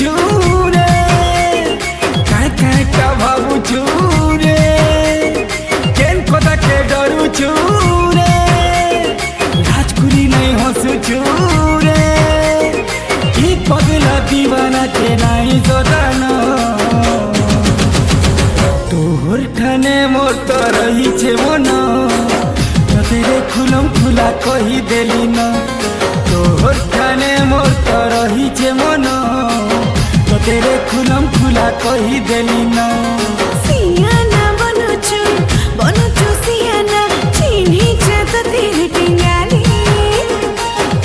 रे काय काय का भाबू रे केन कदा के डरू रे राजकुरी नहीं हंसू रे ई पगला दीवाना के नहीं जोदानो तोहर ठाने मोर तो रही छे मन तेरे खुलम खुला कही देली न तोहर ठाने मोर तो रही छे मन तेरे खुलम खुला कही देली न सियाना बनुचु सियाना चिन्ही छे तो तेरे टिंगाली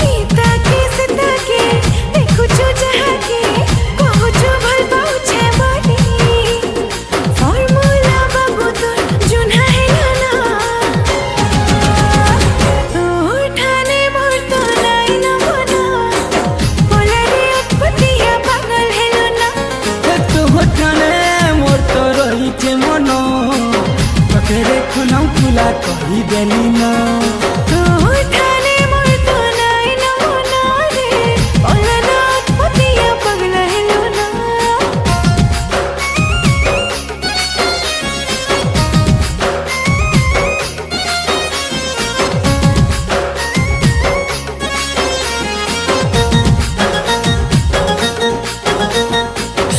सीता के देखुचु जहाँ के कहूचु भल पाउछे बोली फॉर्मूला बाबू तोर जुन्हा हेला ना तोहर ठाने मोर तो नाई न बना बोला रे अटपटिया पागल हेलो ना तोहर ठाने मोर तो रही छे मन तेरे खुलम खुला कही देली न तोहर ठाने मोर तो नाई न बना रे बोला ना अटपटिया पागल हेलो ना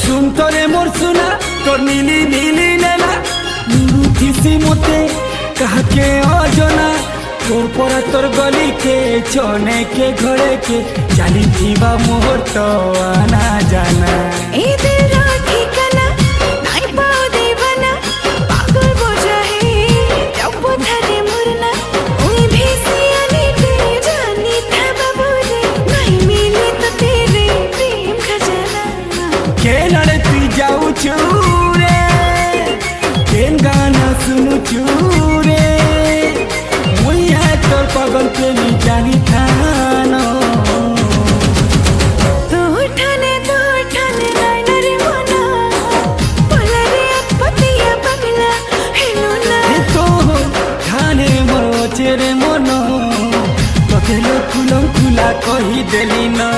सुन तोरे मोर सुना तोर नीली नीली नेला नुरुथिसी मोते कहा के अजना तोर परा तोर गली के चने के घरे के चाली थीबा मोर तो आना जाना ए दिल रा ठिकाना नाई पाओ दीवाना पागल बोझा है जब थारे मुरना ओई भी सियानी ते जानी था बाबू रे नहीं मिले तो तेरे प्रेम खजाना के लड़े तू जाऊ रे केन गाना सुनु रे मुइया तोर पागल के नी जानी थानो तोहर ठाने नाई न रे मना बोला रे अटपटिया पगला हेलो ना तो ठाने मोर चेरे मन तोके खुलम खुला कही देली न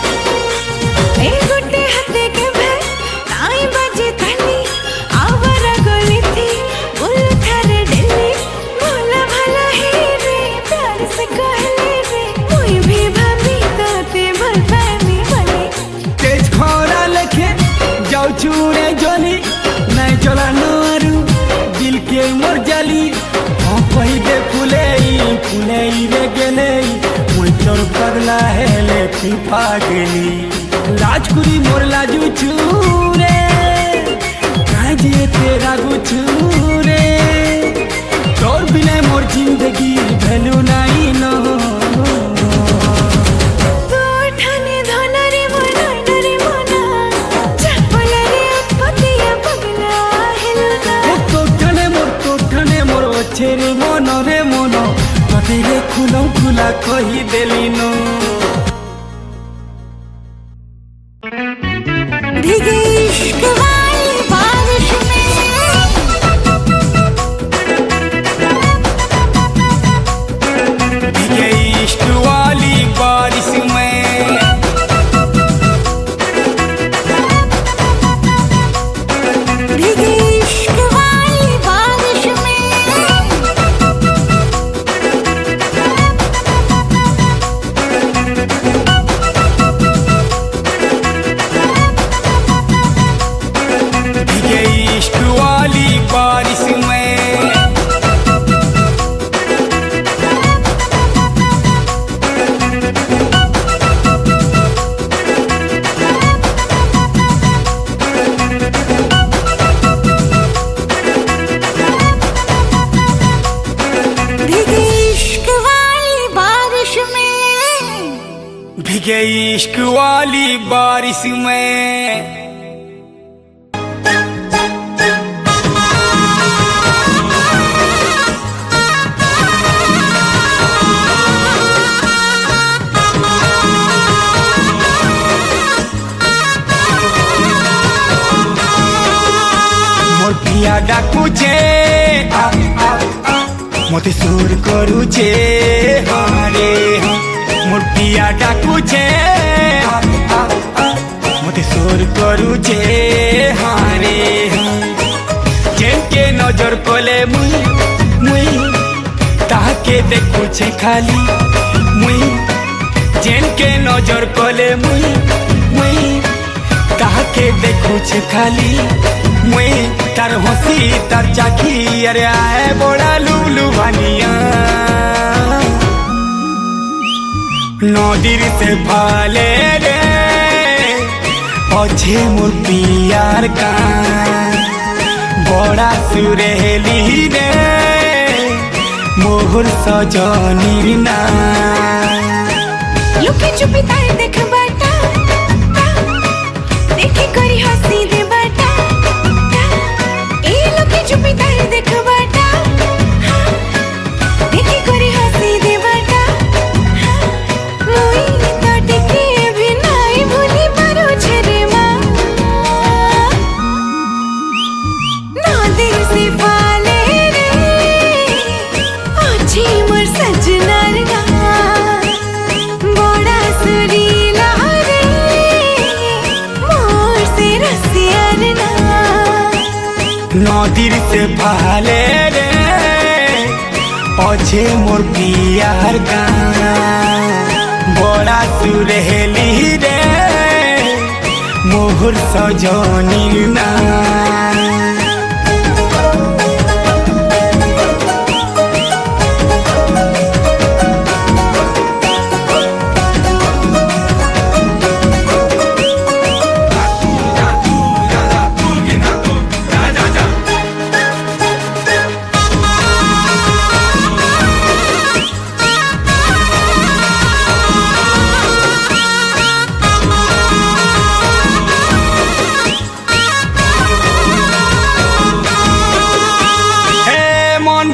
ए गुड्डे हाथे के भे नाई बाजे थानी आवारा गली थी बुल थारे दिल्ली भोला भला है रे प्यार से कहले रे कोई भी भाभी ताते भल पानी भले तेज खरा लेखे जाऊ चूड़े जली नहीं चला नारू दिल के मोर जाली हाँ कही दे फुले रे गेले मुई तोर पगला हेले की पागली राजकुरी मोर लाजू रे काजे तेरा रे तोर बिना मोर जिंदगी भेलू नहीं न तोहर ठाने धना रे मना न रे मना जा बोला रे अटपटिया पगला हेलो ना तो ठाने मोर अच्छे रे मन तेरे खुलम खुला कही देली न भीगे इश्क वाली बारिश में भीगे इश्क वाली बारिश में भीगे इश्क वाली बारिश में भीगे इश्क वाली बारिश में भीगे इश्क वाली बारिश में भीगे इश्क वाली बारिश में पिया डाकुचे मते सुर करुचे हारे मोर पिया डाकुचे मते सुर करुचे हारे जेके नजर कले मुई ताके देखुचे खाली मुई जेके नजर कले मुई ताके देखुचे खाली मुई तार हसी तार चाखी अरे आए बड़ा लुलु भानिया नदीर से फाले रे अच्छे मोर पियार का बड़ा सुरेली रे मोहर सजनी ना लुके चुपी तारे देख बाटा देखी करी हंसी दे बाटा ए लुके चुपी तारे देख बाटा देखी करी हंसी दे बाटा मुई तो टिके भी नाई भूली पारो छरे माँ नदीर से पाले रे अच्छी मोर सजनार गा बड़ा सुरीला रे मोर से रसियार ना नदीर से फाले रे अच्छे मोर पियार का बड़ा सुरेली रे मोहर सजनी ना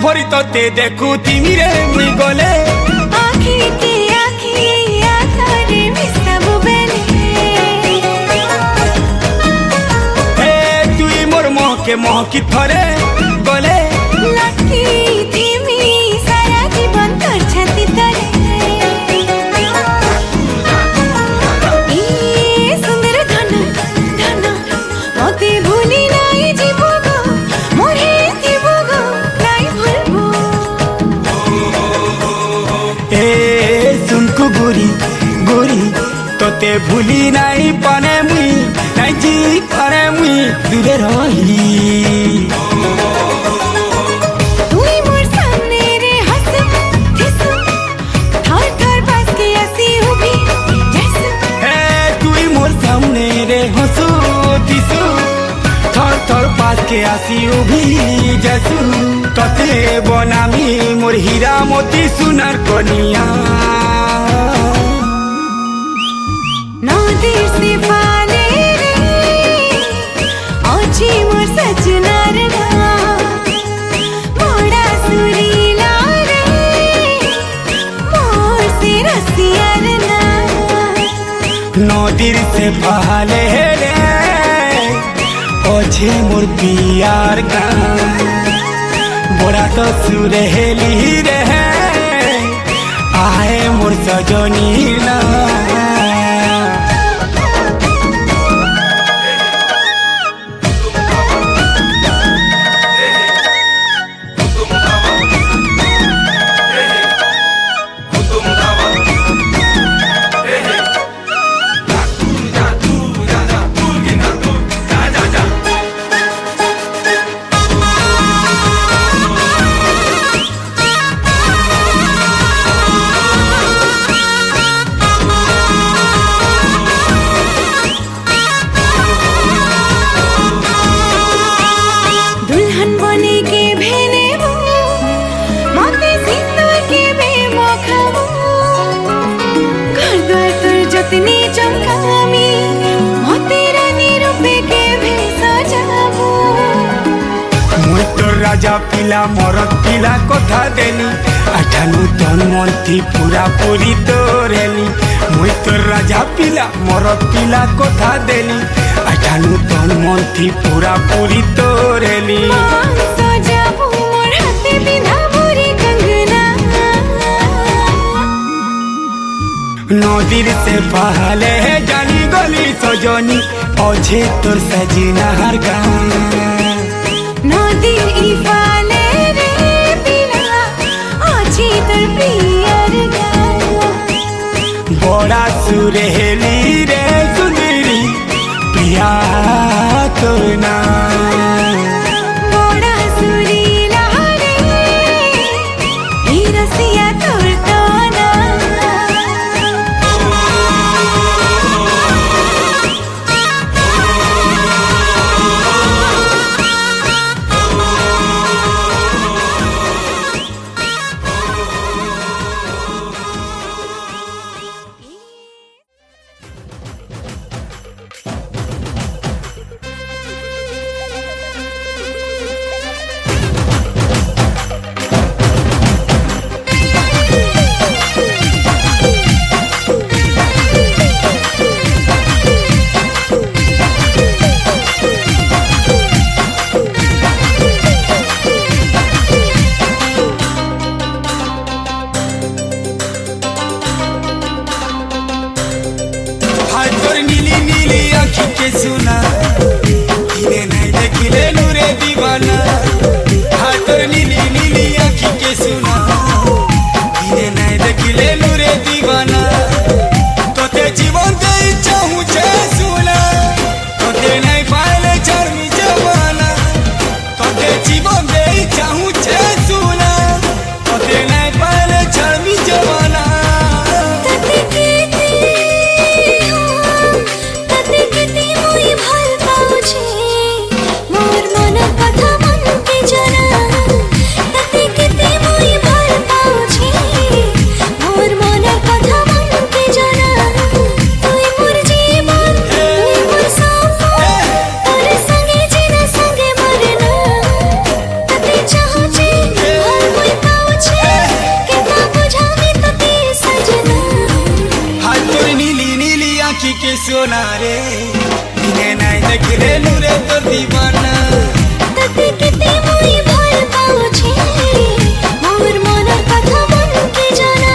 भरी ते देखू तिमी रे मुई गले आखी के आखी आखरे मिसाबु बेले हे तुई मोर मोह की थरे गले लकी तिमी सारा जीवन तोर छाती तरे ई सुंदर धन धन मते भूली नाई जीवो गो मोरे जीवो गो नाई भूलबो ए सुनको गोरी गोरी तोते भूली नाई पाने मुई नाई जी पाने मुई दूरे रही तुई मोर सामने रे हंस थिसु थर थर पास के आसी उभी जैसे हे तुई मोर सामने रे हंसू दिसू थर थर पास के आसी उभी जसू तते बनामी मोर हीरा मोती सुनर कनिया नदीर से पाले रे अच्छी मोर सजनार गा बड़ा सुरीला रे मोर से रसियार ना नदीर से पहले रे अच्छे मोर पियार का बड़ा तो सुरेली रे आए मोर सजनी ना राजा पिला मरद पिला कथा देनी आठानु तन मंथी पूरा पूरी तोरेली मुई तो राजा पिला मरद पिला कथा देनी আইঠানু তন মন্থি পুরা পুরি তোরেলি সজাবো মোর হাতে বিঁধাবো রে কঙ্গনা নদীর সে পাহালে জানি গলি সজনী অঝে তোর সজিনার গান নদীর ইফালে রে বিনা আছে তোর প্রিয়ার গান বড়া সুরেলি রে সুন্দরী প্রিয়া তোর না বড়া সুরিলা রে এই রসিয়া তোর তো না হাত তোর নীলি নীলি আঁখিকে শোনা কিনে নাই দেখিলে নুরে দিবানা হাত তোর নীলি নীলি আঁখিকে শোনা কিনে নাই দেখিলে নুরে দিবানা তোতে জীবন দেই চাহুছে শোনা তোতে নাই পাইলে ছাড়মি জমানা তোতে জীবন দেই চাহুছে শোনা তোতে নাই পাইলে ছাড়মি জমানা তাতে কেতে মই ভাল পাউছি মোর মনের কথা মনকে জানা তাতে কেতে মই ভাল পাউছি মোর মনের কথা মনকে জানা তুই মোর জীবন তুই মোর সপন তোর সঙ্গে জিনা সঙ্গে মরনা তাতে চাহুছি ভাল মই পাউছি কেতা বুঝাবি তাতে সजना হাত তোর নীলি নীলি আঁখিকে সোনা রে কিনে নাই দেখিলে নুরে তোর দিবানা তাতে কেতে মই ভাল পাউছি মোর মনের কথা মনকে জানা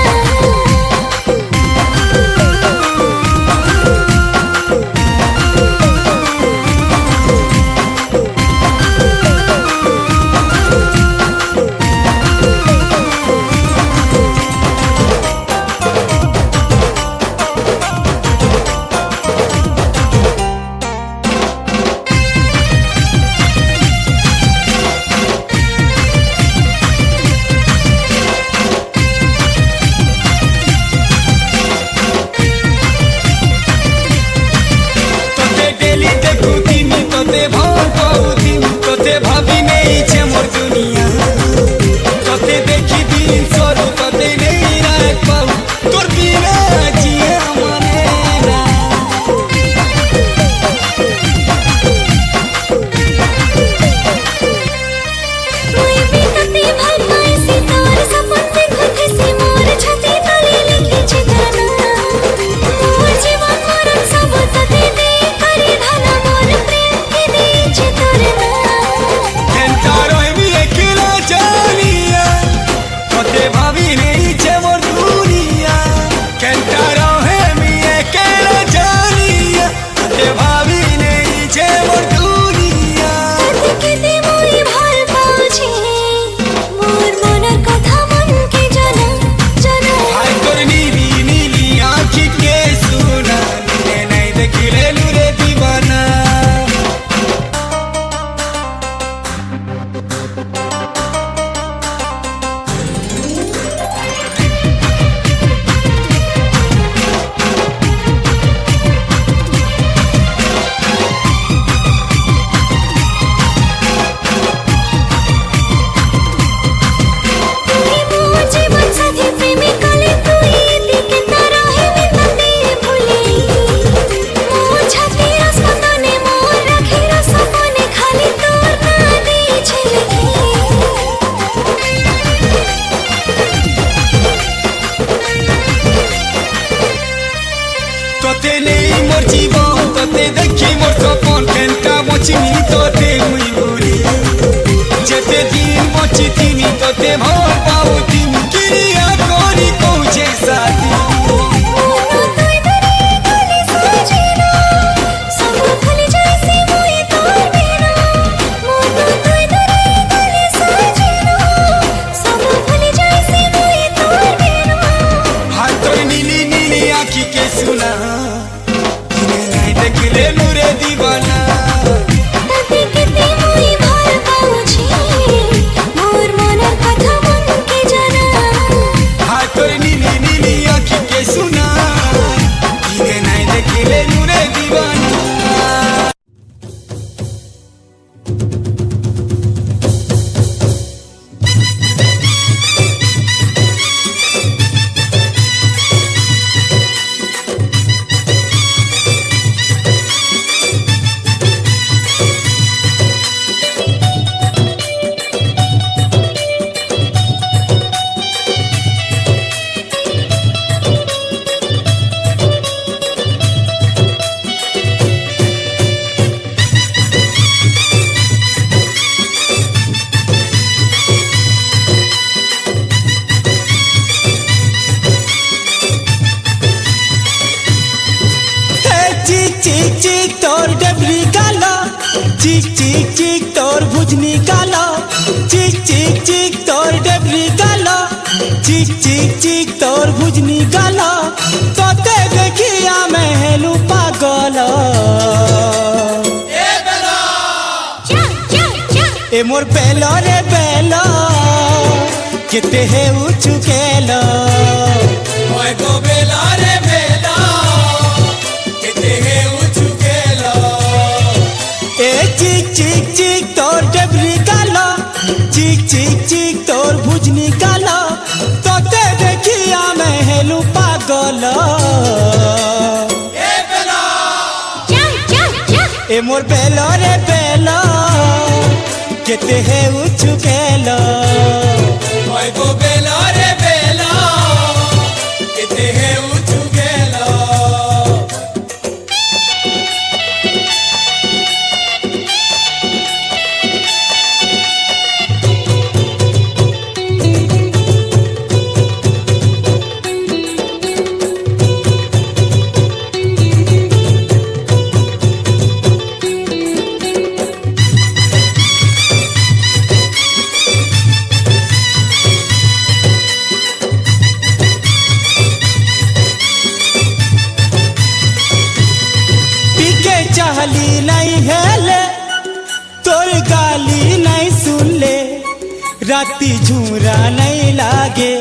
मोर जीवन तोते देखी मोर सपन केनका बचिनी तोते मुई भूली जेते दिन बची तिनी तोते भर पाऊ दिन क्रिया करी पहुँचे साथी सुना देखले नूरे दीवाना हाँ तोर नीली नीली आँखी के सुना नहीं देखले नूरे दीवाना चिक चिक तोर डबरी गालो चिक चिक चिक तोर भुजनी गालो चिक चिक चिक तोर डबरी गालो चिक चिक चिक तोर भुजनी गालो तोते देखिया मैं हेलू पागल ए मोर बेलो रे बेलो किते है उचुकेलो ओए गो बेलो रे बेलो चिक चिक चिक तोर डबरी गालो चिक चिक चिक तोर भुजनी गालो तोते देखिया मैं हेलू पागल ए मोर बेलो रे बेलो केते है उचुकेलो ओए गो बेलो रे बेलो केते है उचुकेलो चाहली नहीं हेले तोर गाली नहीं सुन ले राती झूरा नहीं लागे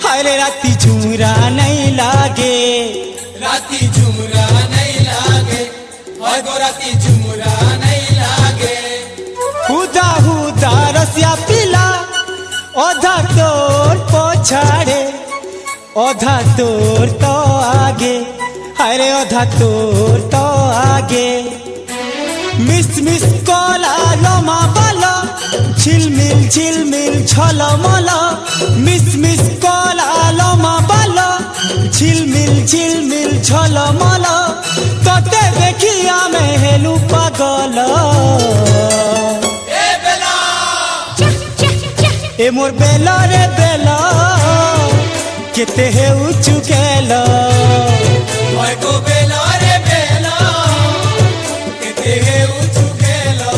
हरे राती झूरा नहीं लागे राती झूरा नहीं लागे गो राती झूरा नहीं लागे हुदा हुदा रसिया पिला ओधा तोर पोछाड़े ओधा तोर तो आगे अरे ओधा तोर तो आगे मिस मिस कोला लोमा बालो झिलमिल छलो मलो मिस मिस कोला लोमा बालो झिलमिल छलो मलो तोते देखिया मैं हेलू पागल ए मोर बेलो रे बेलो केते है उचुकेलो ओए गो बेलो रे बेलो केते है उचुकेलो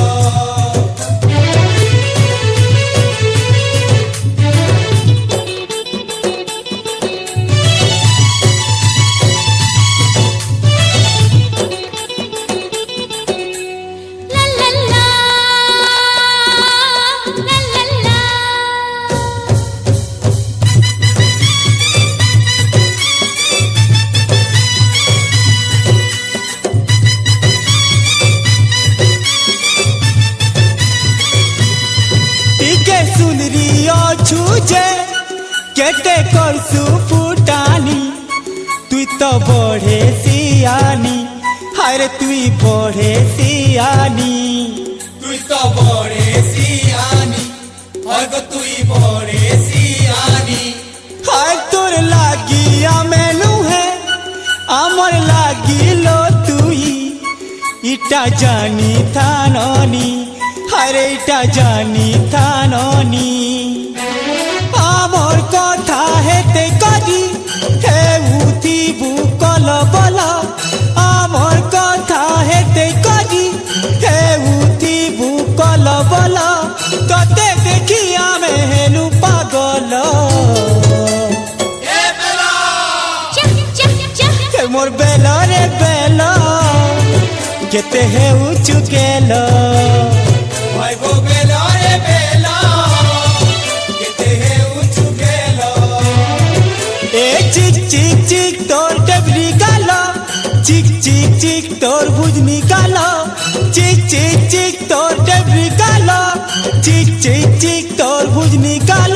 छुजे केते करसु फुटानी तुई तो बढ़े सियानी हरे तुई बढ़े सियानी तुई तो बढ़े सियानी हर तुई बढ़े सियानी हर तोर लागी आमेनु है आमर लागी लो ইটা জানি থাননি আরে ইটা জানি থাননি আমার কথা হেতে কদি হেউথিবু কল বল আমার কথা হেতে কদি হেউথিবু কল বল তোতে দেখি আমি হেলু পাগল মোর বেল রে বেল কেতে হেউচু গেল ভাই গো বেল রে বেল কেতে হেউচু গেল এ চিক চিক চিক তোর ডবরি গাল চিক চিক চিক তোর ভুজনি গাল চিক চিক চিক তোর ডবরি গাল চিক চিক চিক তোর ভুজনি গাল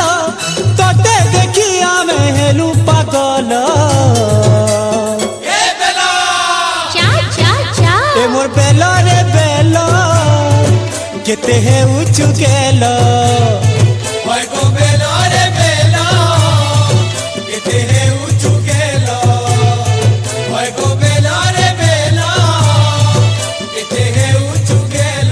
তোতে দেখি আমি হেলু পাগল মোর বেল রে বেল কেতে হেউচু গেল ভাই গো বেল রে বেল কেতে হেউচু গেল ভাই গো বেল রে বেল কেতে হেউচু গেল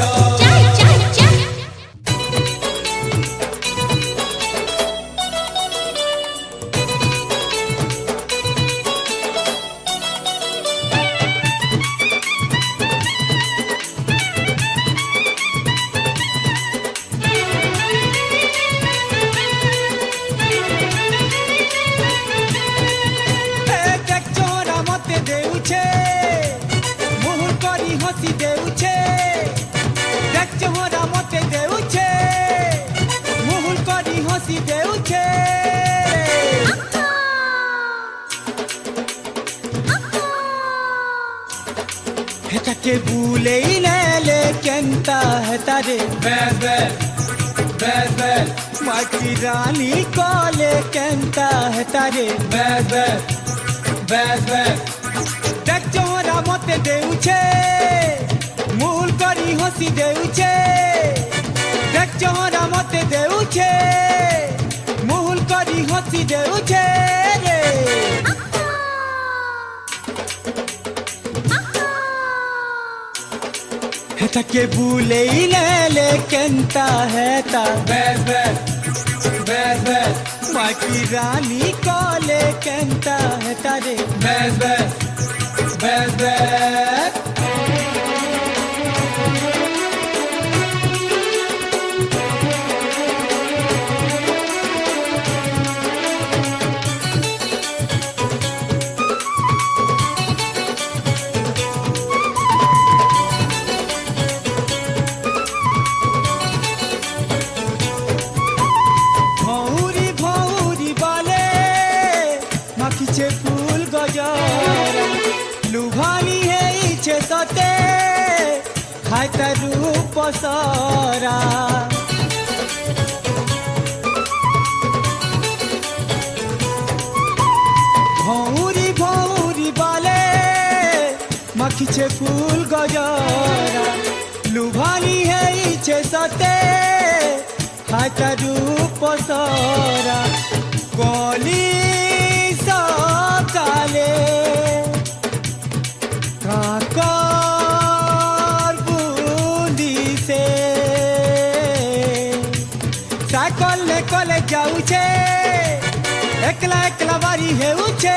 के भूले ही ले केंता है तारे बैस बैस बैस बैस माँ की रानी कोले केंता है तारे बैस बैस बैस बैस देख चोरा मते दे उछे मूल करी हंसी दे उछे देख चोरा मते दे उछे मूल करी हंसी दे उछे रे के भूले ही ले केंता है ता बैस बैस बैस बैस माँ की रानी कोले केंता है तारे बैस बैस बैस बैस फूल गजरा लुभानी है इच्छे सते खाय रूप सरा भौरी भौरी बाले मखिचे फूल गजरा लुभानी है इच्छे सते खाय रूप सरा गली काले काकर बूंदी से साइकिल ले कॉलेज जाऊ छे एकला एकला बारी है उछे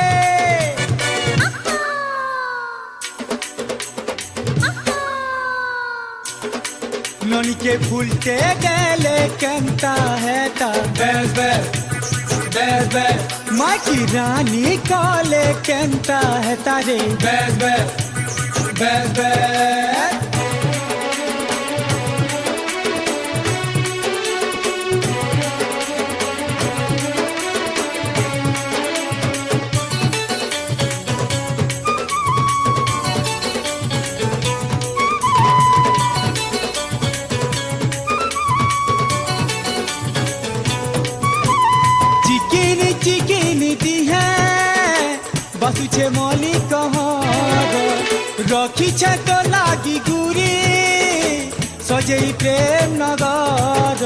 नोनी के भूलते गले केंता है ता बैस बैस बैस बैस माँ की रानी काले केंता है तारे बैस बैस बैस बैस बसुचे मौली कहर रखी छे तो लागी गुरी सजई प्रेम नगर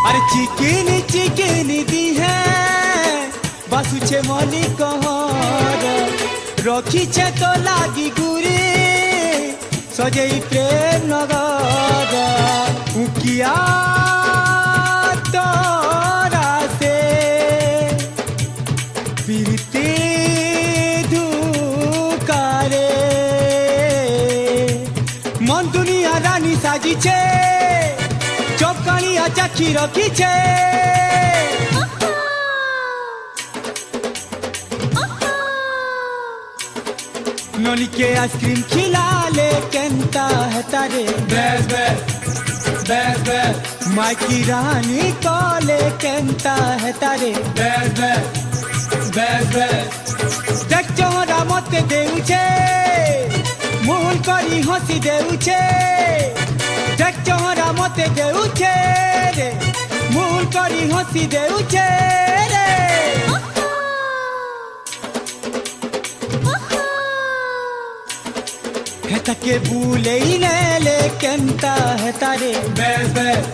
अरे चिकिनी चिकिनी दी है বাসুছে মলি কহর রখিছে তো লাগি গুরি সজেই প্রেম নগর উকিয়া তোরা সে পিরতে ধুকারে মন দুনিয়া রানী সাজিছে চকানিয়া চাকি রখিছে नोनी के आइसक्रीम खिला ले कहता है तारे बेस बेस बेस बेस माँ की रानी को ले कहता है तारे बेस बेस बेस बेस देख चोरा मत देउछे मुहुल करी हंसी देउछे देख चोरा मत देउछे रे मुहुल करी हंसी देउछे रे तके भूले ही ले कहता है तारे बेस बेस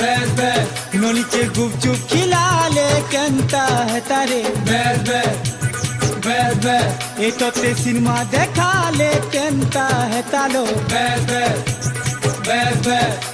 बेस बेस नोनी के गुपचुप खिला ले कहता है तारे बेस बेस बेस बेस ए तो ते सिनेमा देखा ले कहता है तालो बेस बेस बेस बेस